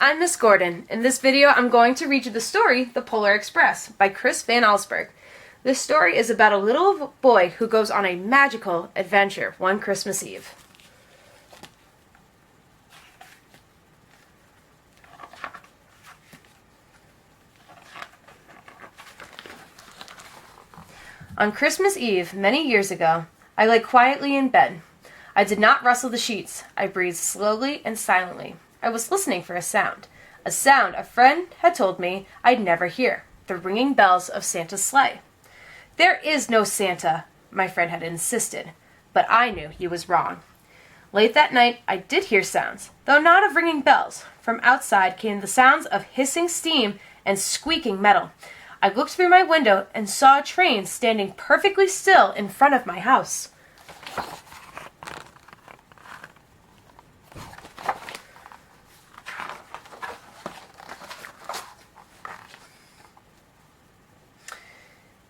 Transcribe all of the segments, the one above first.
I'm Miss Gordon. In this video, I'm going to read you the story, The Polar Express, by Chris Van Allsburg. This story is about a little boy who goes on a magical adventure one Christmas Eve. On Christmas Eve, many years ago, I lay quietly in bed. I did not rustle the sheets. I breathed slowly and silently. I was listening for a sound a friend had told me I'd never hear, the ringing bells of Santa's sleigh. There is no Santa, my friend had insisted, but I knew he was wrong. Late that night, I did hear sounds, though not of ringing bells. From outside came the sounds of hissing steam and squeaking metal. I looked through my window and saw a train standing perfectly still in front of my house.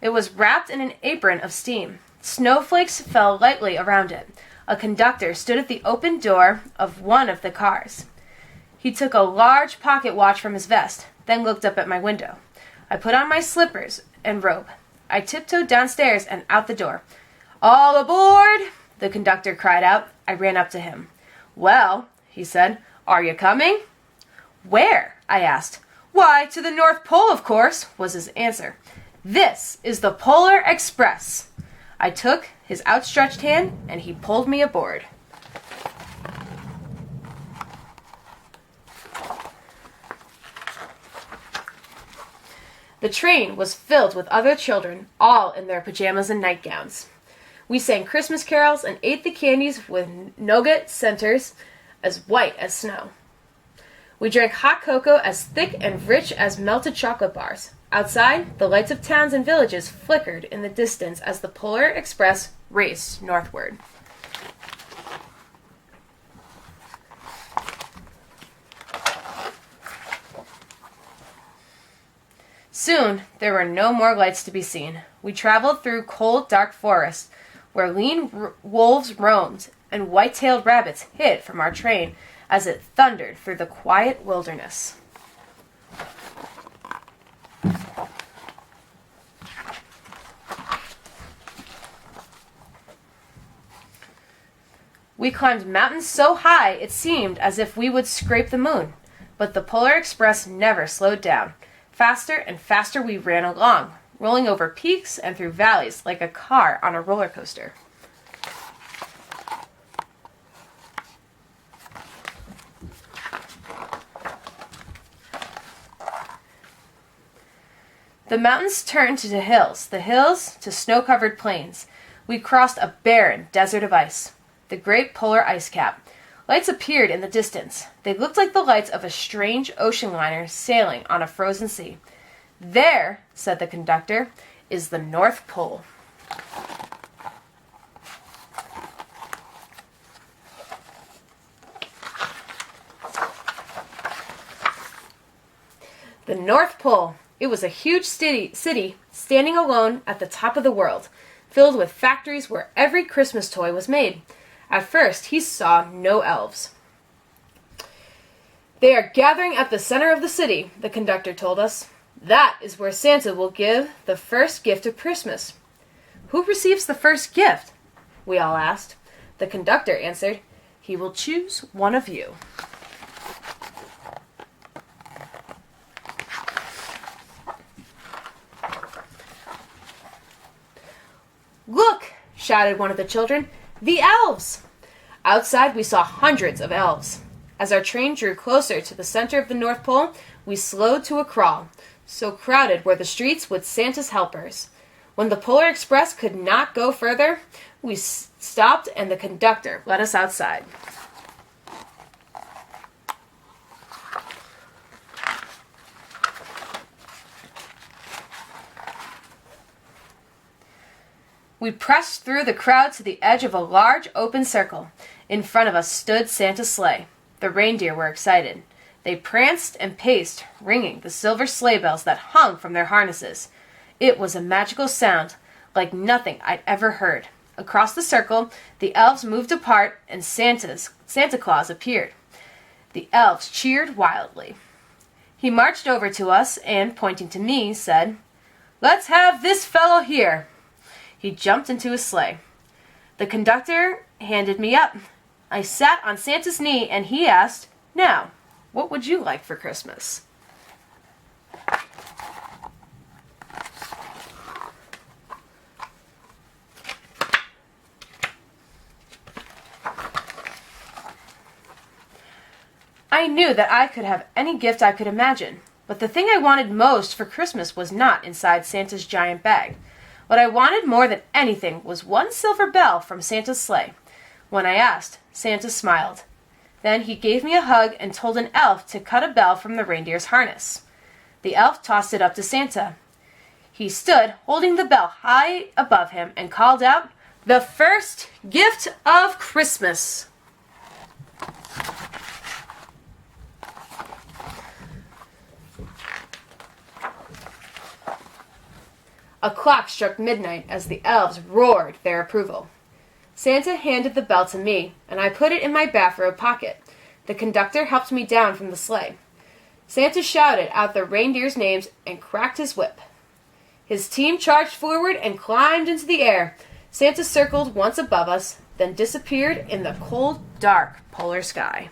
It was wrapped in an apron of steam. Snowflakes fell lightly around it. A conductor stood at the open door of one of the cars. He took a large pocket watch from his vest, then looked up at my window. I put on my slippers and robe. I tiptoed downstairs and out the door. "All aboard!" the conductor cried out. I ran up to him. "Well," he said, "are you coming?" "Where?" I asked. "Why, to the North Pole, of course," was his answer. "This is the Polar Express." I took his outstretched hand, and he pulled me aboard. The train was filled with other children, all in their pajamas and nightgowns. We sang Christmas carols and ate the candies with nougat centers as white as snow. We drank hot cocoa as thick and rich as melted chocolate bars. Outside, the lights of towns and villages flickered in the distance as the Polar Express raced northward. Soon, there were no more lights to be seen. We traveled through cold, dark forests, where lean wolves roamed and white-tailed rabbits hid from our train as it thundered through the quiet wilderness. We climbed mountains so high it seemed as if we would scrape the moon, but the Polar Express never slowed down. Faster and faster we ran along, rolling over peaks and through valleys like a car on a roller coaster. The mountains turned to the hills to snow-covered plains. We crossed a barren desert of ice, the great polar ice cap. Lights appeared in the distance. They looked like the lights of a strange ocean liner sailing on a frozen sea. "There," said the conductor, "is the North Pole." The North Pole. It was a huge city standing alone at the top of the world, filled with factories where every Christmas toy was made. At first, he saw no elves. "They are gathering at the center of the city," the conductor told us. "That is where Santa will give the first gift of Christmas." "Who receives the first gift?" we all asked. The conductor answered, "He will choose one of you." "Look!" shouted one of the children. "The elves!" Outside, we saw hundreds of elves. As our train drew closer to the center of the North Pole, we slowed to a crawl. So crowded were the streets with Santa's helpers. When the Polar Express could not go further, we stopped and the conductor let us outside. We pressed through the crowd to the edge of a large open circle. In front of us stood Santa's sleigh. The reindeer were excited. They pranced and paced, ringing the silver sleigh bells that hung from their harnesses. It was a magical sound, like nothing I'd ever heard. Across the circle, the elves moved apart and Santa Claus appeared. The elves cheered wildly. He marched over to us and, pointing to me, said, "Let's have this fellow here." He jumped into his sleigh. The conductor handed me up. I sat on Santa's knee and he asked, "Now, what would you like for Christmas?" I knew that I could have any gift I could imagine, but the thing I wanted most for Christmas was not inside Santa's giant bag. What I wanted more than anything was one silver bell from Santa's sleigh. When I asked, Santa smiled. Then he gave me a hug and told an elf to cut a bell from the reindeer's harness. The elf tossed it up to Santa. He stood holding the bell high above him and called out, "The first gift of Christmas!" A clock struck midnight as the elves roared their approval. Santa handed the bell to me, and I put it in my bathrobe pocket. The conductor helped me down from the sleigh. Santa shouted out the reindeers' names and cracked his whip. His team charged forward and climbed into the air. Santa circled once above us, then disappeared in the cold, dark polar sky.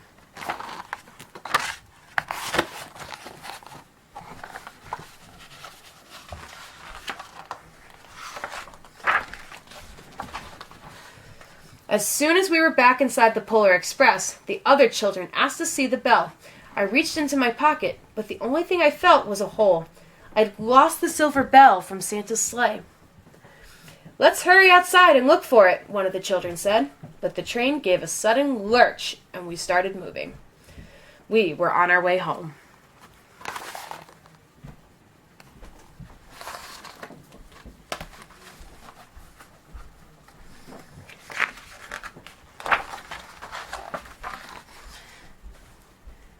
As soon as we were back inside the Polar Express, the other children asked to see the bell. I reached into my pocket, but the only thing I felt was a hole. I'd lost the silver bell from Santa's sleigh. "Let's hurry outside and look for it," one of the children said, but the train gave a sudden lurch and we started moving. We were on our way home.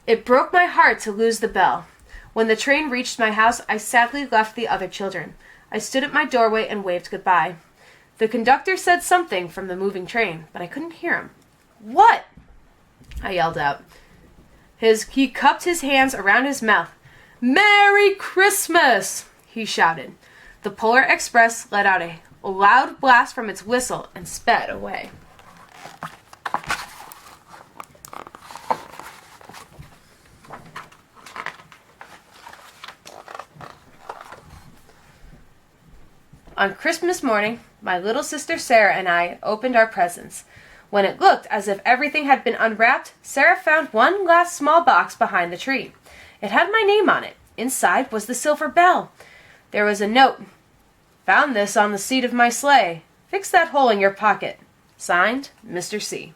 It broke my heart to lose the bell. When the train reached my house, I sadly left the other children. I stood at my doorway and waved goodbye. The conductor said something from the moving train, but I couldn't hear him. "What?" I yelled out. He cupped his hands around his mouth. "Merry Christmas!" he shouted. The Polar Express let out a loud blast from its whistle and sped away. On Christmas morning, my little sister Sarah and I opened our presents. When it looked as if everything had been unwrapped, Sarah found one last small box behind the tree. It had my name on it. Inside was the silver bell. There was a note. "Found this on the seat of my sleigh. Fix that hole in your pocket. Signed, Mr. C."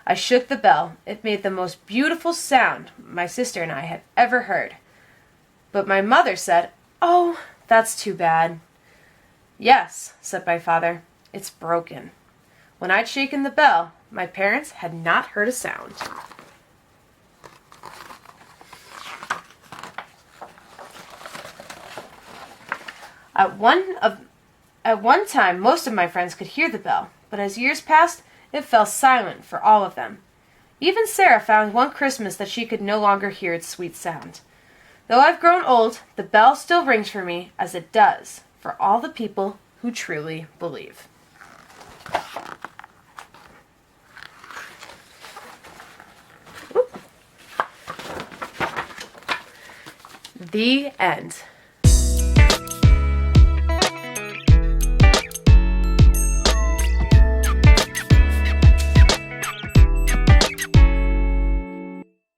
I shook the bell. It made the most beautiful sound my sister and I had ever heard. But my mother said, "Oh, that's too bad." "Yes," said my father, "it's broken." When I'd shaken the bell, my parents had not heard a sound. At one time, most of my friends could hear the bell, but as years passed, it fell silent for all of them. Even Sarah found one Christmas that she could no longer hear its sweet sound. Though I've grown old, the bell still rings for me as it does for all the people who truly believe. The end.